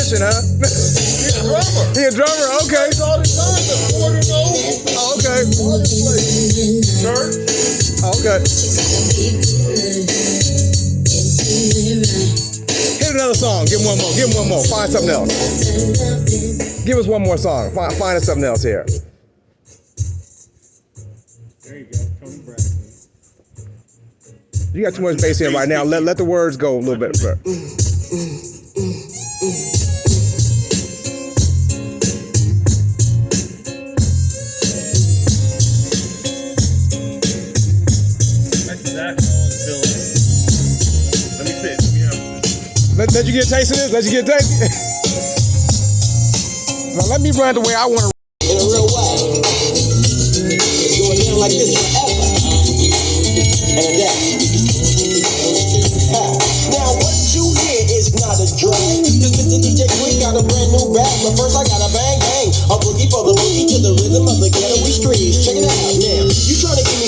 percussion, huh? He's a drummer. He a drummer, okay. Plays all the time. The quarter notes. Oh, okay. All this place. Church. Okay. Hit another song. Give him one more. Give him one more. Find something else. Give us one more song. Find us something else here. There you go. Tony Braxton. You got too much bass in right now. Let the words go a little bit. Let you get a taste of this? Let you get a taste? Now let me run the way I want to. In a real way. It's going down like this forever. And a day. Now what you hear is not a drag. Cause Mr. DJ Quick got a brand new rap. But first I gotta bang bang. A boogie for the boogie to the rhythm of the ghetto streets. Check it out now. You trying to give me